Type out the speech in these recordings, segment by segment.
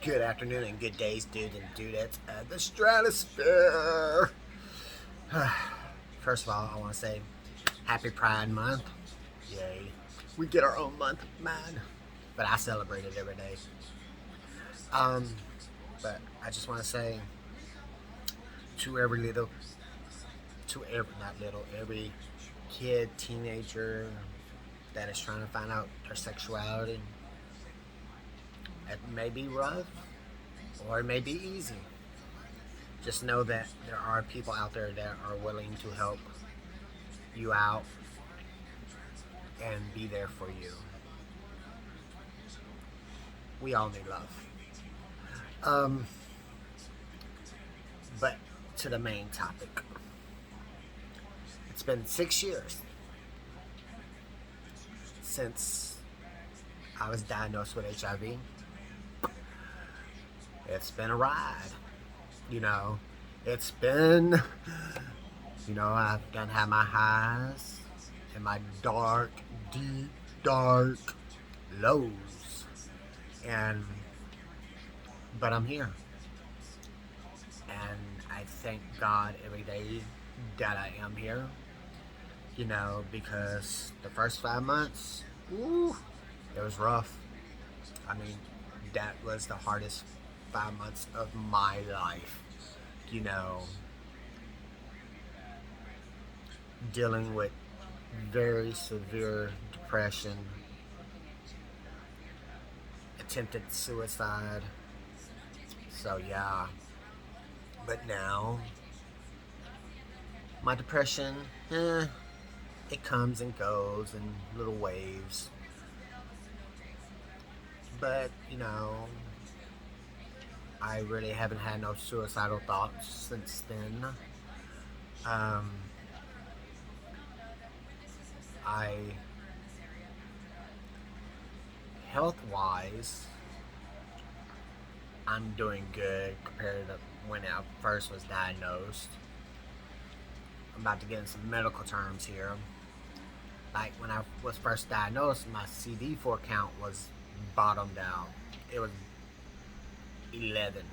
Good afternoon and good days, dudes and dudettes at the stratosphere. First of all, I want to say Happy Pride Month. Yay. We get our own month, man. But I celebrate it every day. Um, but I just want to say to every little, not little, every kid, teenager that is trying to find out their sexuality, it may be rough or it may be easy. Just know that there are people out there that are willing to help you out and be there for you. We all need love. Um, but to the main topic. It's been 6 years since I was diagnosed with HIV. It's been a ride. You know, it's been, I've done had my highs and my dark, deep, dark lows. And, but I'm here. And I thank God every day that I am here. Because the first 5 months, ooh, it was rough. I mean, that was the hardest 5 months of my life. You know, dealing with very severe depression, attempted suicide. So, yeah. But now, my depression, it comes and goes in little waves. But, I really haven't had no suicidal thoughts since then. Um, I, health wise, I'm doing good compared to when I first was diagnosed. I'm about to get in some medical terms here. Like when I was first diagnosed, my CD4 count was bottomed out. It was 11.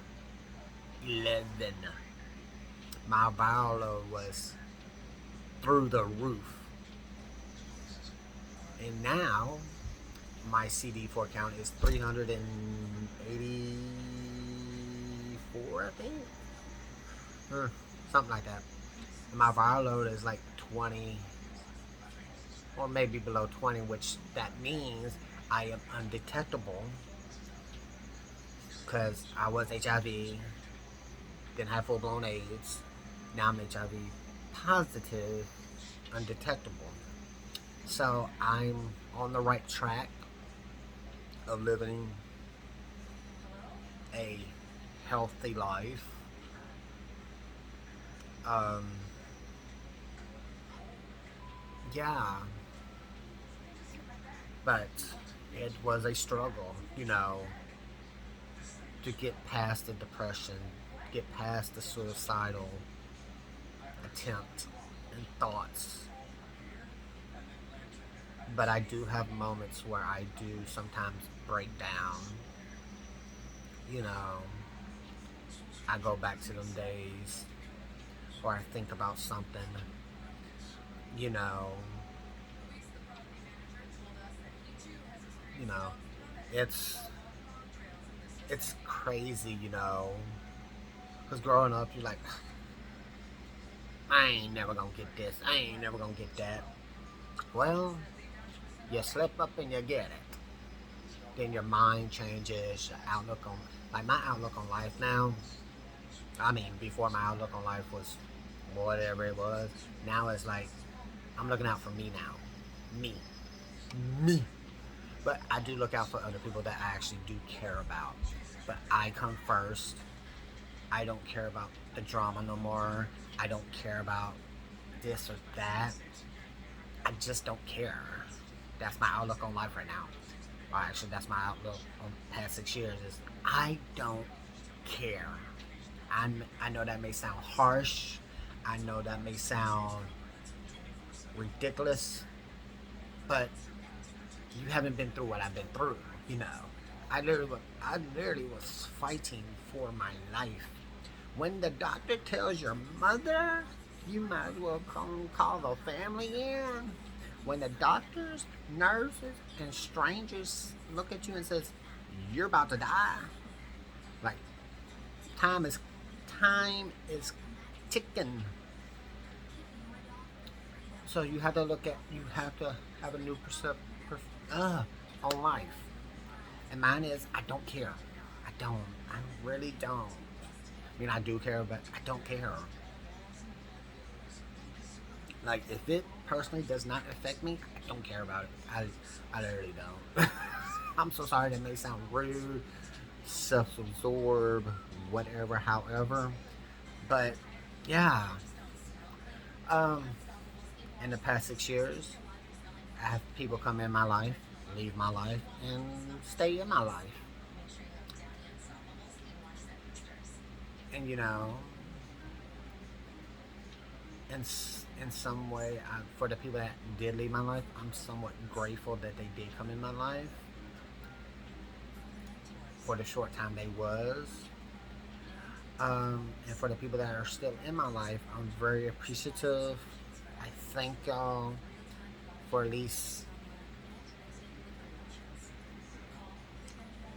11. My viral load was through the roof. And now, my CD4 count is 384, I think. Something like that. And my viral load is like 20, or maybe below 20, which that means I am undetectable because I was HIV, then had full blown AIDS. Now I'm HIV positive, undetectable. So I'm on the right track of living a healthy life. Um, yeah, but it was a struggle, to get past the depression, get past the suicidal attempt and thoughts. But I do have moments where I do sometimes break down. You know, I go back to them days, or I think about something. You know, you know, it's it's crazy. Because growing up, you're like, I ain't never gonna get this. I ain't never gonna get that. Well, you slip up and you get it. Then your mind changes, your outlook on, like my outlook on life now. I mean, before my outlook on life was whatever it was. Now it's like, I'm looking out for me now. Me. Me. But I do look out for other people that I actually do care about. But I come first. I don't care about the drama no more. I don't care about this or that. I just don't care. That's my outlook on life right now. Or actually, that's my outlook on the past 6 years is I don't care. I know that may sound harsh. I know that may sound ridiculous. But you haven't been through what I've been through. I literally was fighting for my life. When the doctor tells your mother, you might as well come call the family in. When the doctors, nurses, and strangers look at you and says, "You're about to die," like time is time is ticking. So you have to have a new on life. And mine is I don't care. I don't. I really don't. I mean, I do care, but I don't care. Like, if it personally does not affect me, I don't care about it. I literally don't. I'm so sorry that may sound rude, self-absorbed, whatever, however. But, yeah. Um, in the past 6 years, I have people come in my life, leave my life, and stay in my life. And, in some way, for the people that did leave my life, I'm somewhat grateful that they did come in my life for the short time they was. And for the people that are still in my life, I'm very appreciative. I thank y'all for at least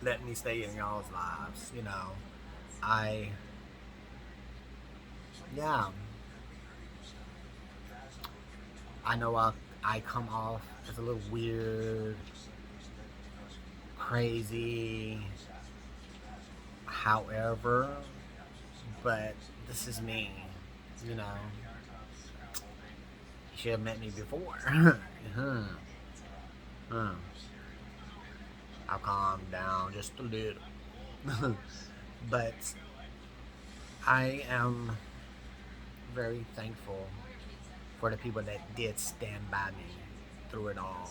letting me stay in y'all's lives. I yeah, I know I come off as a little weird, crazy, however, but this is me. You know, you should have met me before. Huh. Huh. I'll calm down just a little. But I am very thankful for the people that did stand by me through it all.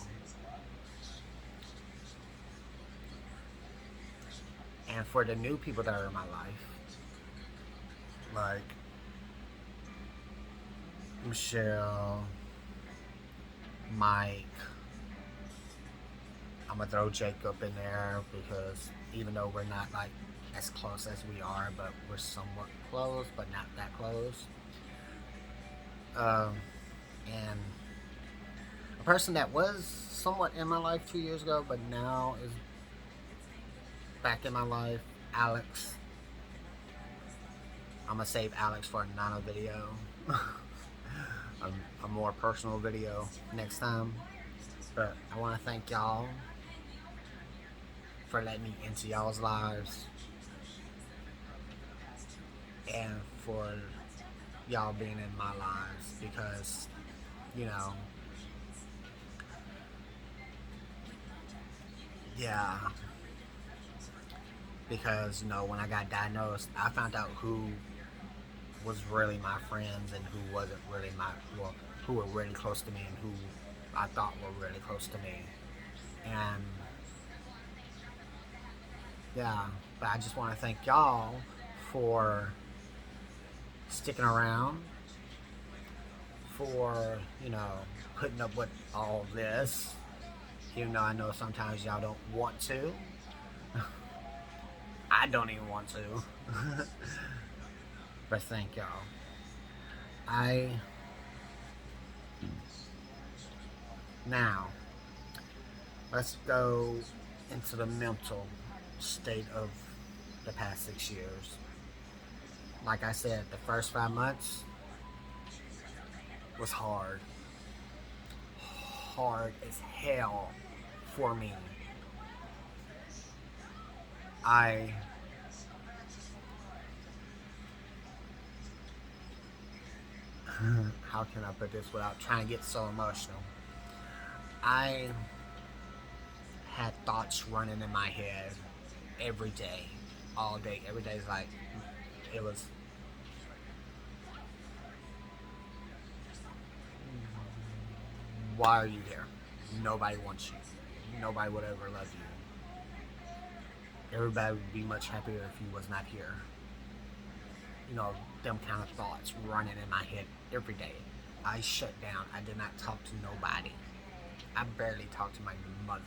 And for the new people that are in my life, like Michelle, Mike, I'm gonna throw Jacob in there because even though we're not like as close as we are, but we're somewhat close, but not that close. Um, and a person that was somewhat in my life 2 years ago, but now is back in my life, Alex. I'm gonna save Alex for another video, a more personal video next time. But I want to thank y'all for letting me into y'all's lives and for y'all being in my lives because, you know, yeah, because, when I got diagnosed, I found out who was really my friends and who wasn't really well, who were really close to me and who I thought were really close to me. And yeah, but I just want to thank y'all for sticking around, for, putting up with all this. Even though I know sometimes y'all don't want to. I don't even want to. But thank y'all. I Now let's go into the mental state of the past 6 years. Like I said, the first 5 months was hard as hell for me. I How can I put this without trying to get so emotional? I had thoughts running in my head every day, all day. Every day is like it was. Why are you here? Nobody wants you. Nobody would ever love you. Everybody would be much happier if you was not here. Them kind of thoughts running in my head every day. I shut down. I did not talk to nobody. I barely talked to my mother.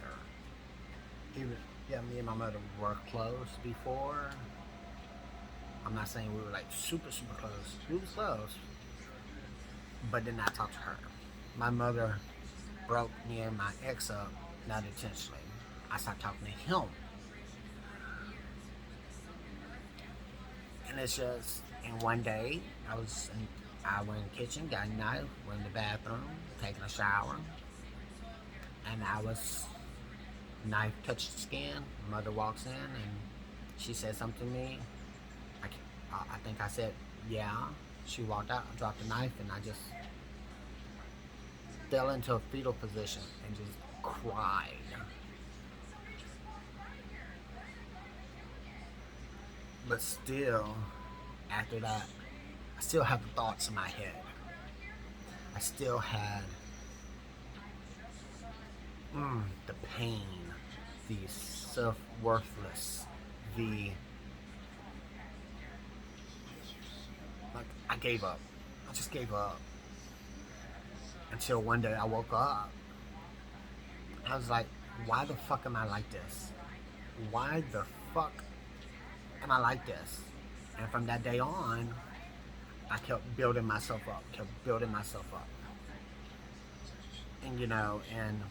Even Yeah, me and my mother were close before. I'm not saying we were like super, super close. We was close, but then I talked to her. My mother broke me and my ex up, not intentionally. I stopped talking to him. And it's just, and one day, I went in the kitchen, got a knife, went in the bathroom, taking a shower, and knife touched the skin. Mother walks in and she said something to me. I think I said, yeah. She walked out, dropped the knife, and I just fell into a fetal position and just cried. But still, after that, I still have the thoughts in my head. I still had the pain, the self worthless, the like I gave up. I just gave up until one day I woke up. I was like, why the fuck am I like this? Why the fuck am I like this? And from that day on, I kept building myself up, kept building myself up. And and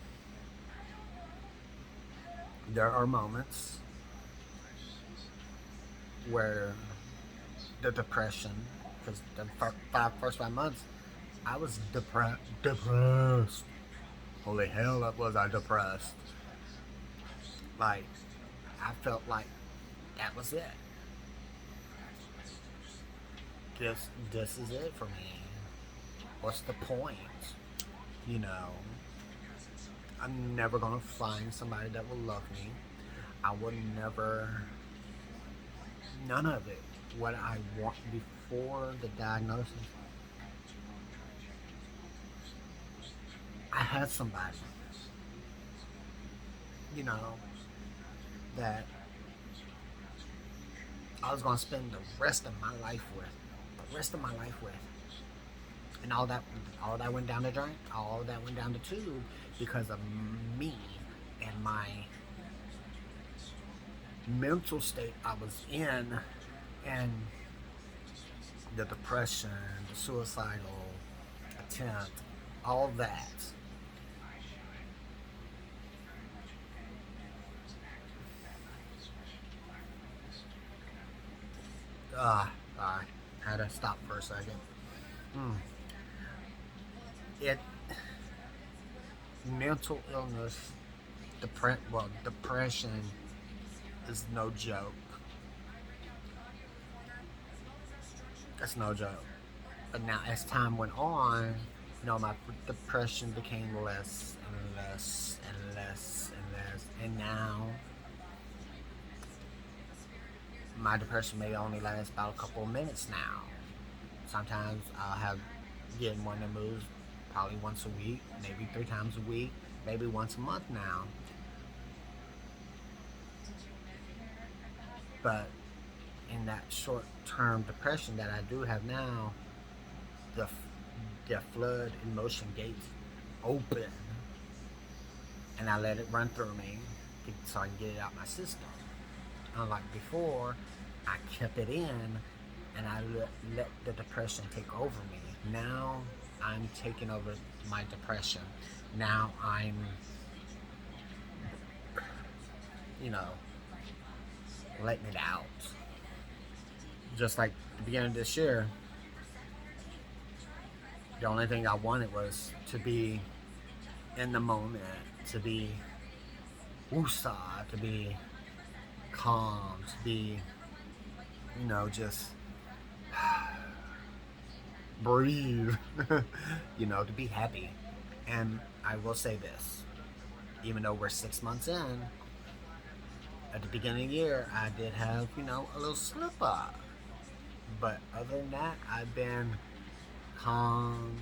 there are moments where the depression, because the first 5 months, I was depressed. Holy hell, was I depressed. Like, I felt like that was it. This is it for me. What's the point? You know, I'm never gonna find somebody that will love me. I will never, none of it. What I want before the diagnosis, I had somebody, you know, that I was gonna spend the rest of my life with, the rest of my life with, and all that went down the drain, all that went down the tube because of me and my mental state I was in, and the depression, the suicidal attempt, all that. I had to stop for a second. Mm. It Mental illness, depression is no joke. That's no joke. But now, as time went on, my depression became less and less and less and less, and now my depression may only last about a couple of minutes now. Sometimes I'll have get in one of the moods probably once a week, maybe 3 times a week, maybe once a month now. But in that short-term depression that I do have now, the the flood emotion gates open, and I let it run through me so I can get it out my system. Unlike before, I kept it in and I let the depression take over me. Now I'm taking over my depression. Now I'm, you know, letting it out. Just like the beginning of this year, the only thing I wanted was to be in the moment, to be woosah, to be calm, to be, just breathe, to be happy. And I will say this, even though we're 6 months in, at the beginning of the year, I did have, a little slip up. But other than that, I've been calm.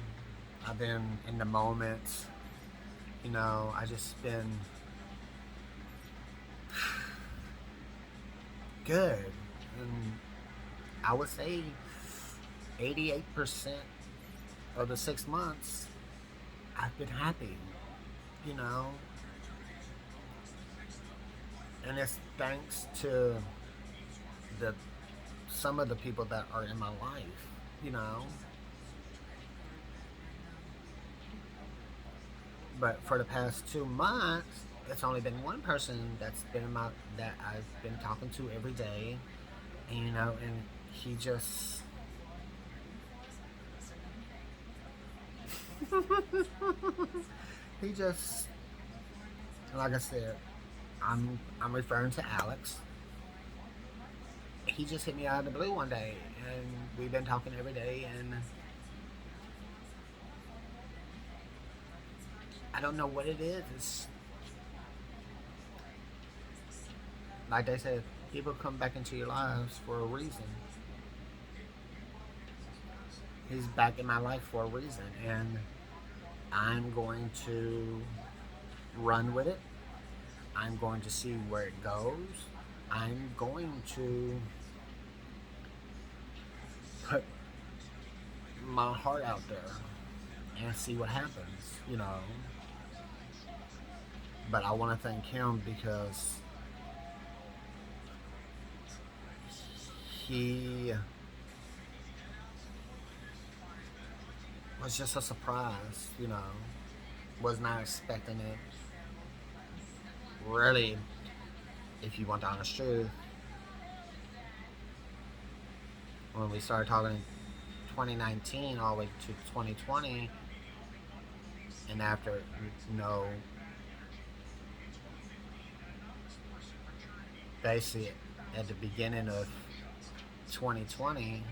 I've been in the moment. I just been good. And I would say 88% of the 6 months, I've been happy. You know, And it's thanks to the some of the people that are in my life, you know. But for the past 2 months, it's only been one person that's been in my that I've been talking to every day, and and he just he just like I said, I'm referring to Alex. He just hit me out of the blue one day, and we've been talking every day, and I don't know what it is. It's like they said, people come back into your lives for a reason. He's back in my life for a reason, and I'm going to run with it. I'm going to see where it goes. I'm going to put my heart out there and see what happens, you know. But I want to thank him because he was just a surprise, you know. Was not expecting it. Really, if you want the honest truth, when we started talking in 2019 all the way to 2020, and after, you know, basically at the beginning of 2020,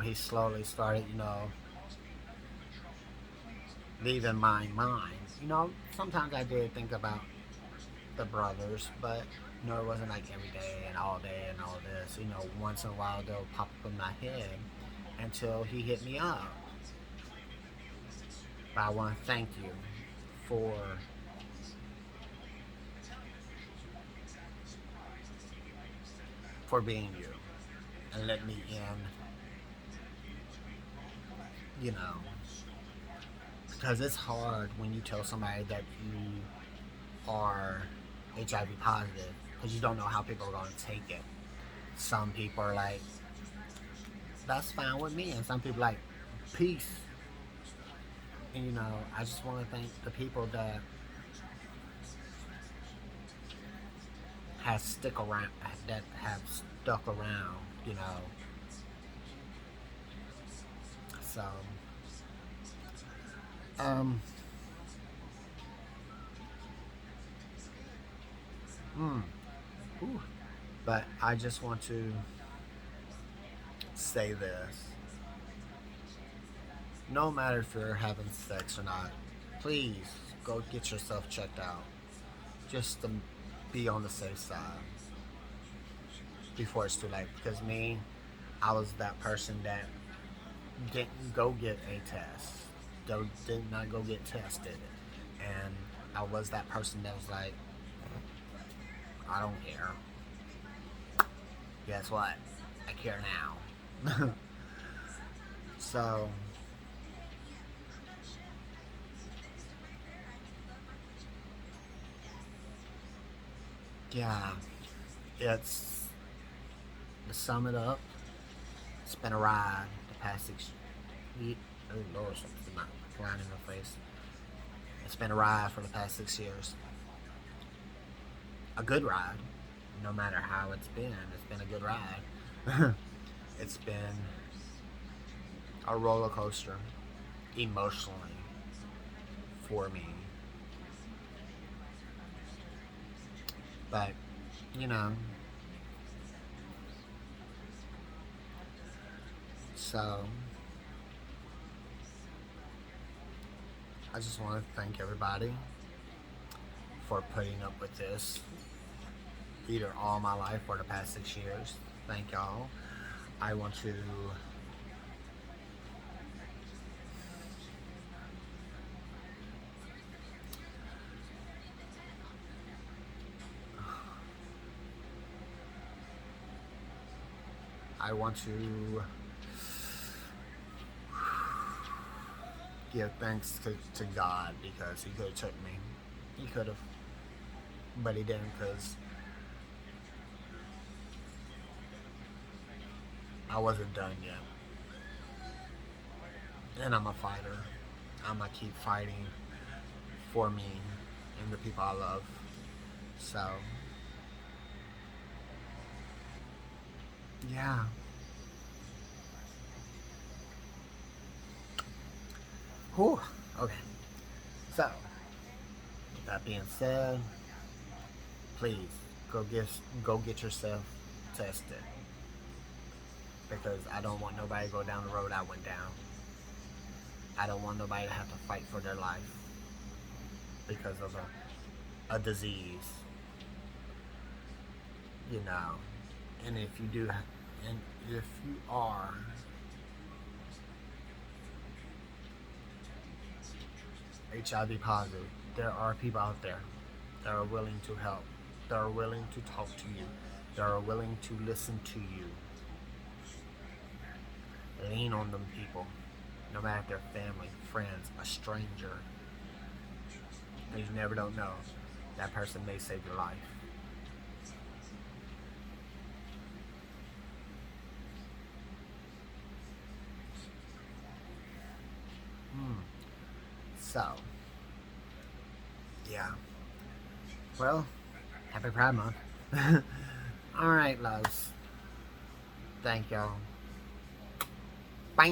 he slowly started, leaving my mind. Sometimes I did think about the brothers, but it wasn't like every day and all this. Once in a while they'll pop up in my head until he hit me up. But I want to thank you for being you and letting me in, you know, because it's hard when you tell somebody that you are HIV positive because you don't know how people are going to take it. Some people are like, that's fine with me, and some people are like, peace. And I just want to thank the people that have stuck around, So, um, mm, ooh. But I just want to say this. No matter if you're having sex or not, please go get yourself checked out. Just to be on the safe side before it's too late. Because me, I was that person that didn't go get a test. Did not go get tested. And I was that person that was like, I don't care. Guess what? I care now. So, yeah, it's to sum it up. It's been a ride the past 6 years. Oh Lord, something's not flying in my face. It's been a ride for the past 6 years. A good ride, no matter how it's been. It's been a good ride. It's been a roller coaster emotionally for me. But, you know, so I just want to thank everybody for putting up with this either all my life or the past 6 years. Thank y'all. I want to I want to give thanks to God because He could have took me. He could have, but He didn't because I wasn't done yet. And I'm a fighter. I'm gonna keep fighting for me and the people I love. So, yeah. Whew. Okay. So, with that being said, please go get yourself tested because I don't want nobody to go down the road I went down. I don't want nobody to have to fight for their life because of a disease, you know. And if you do, and if you are HIV positive, there are people out there that are willing to help, that are willing to talk to you, that are willing to listen to you. Lean on them people, no matter if they're family, friends, a stranger. You never don't know. That person may save your life. So, yeah. Well, happy Pride Month. Alright, loves. Thank y'all. Bye.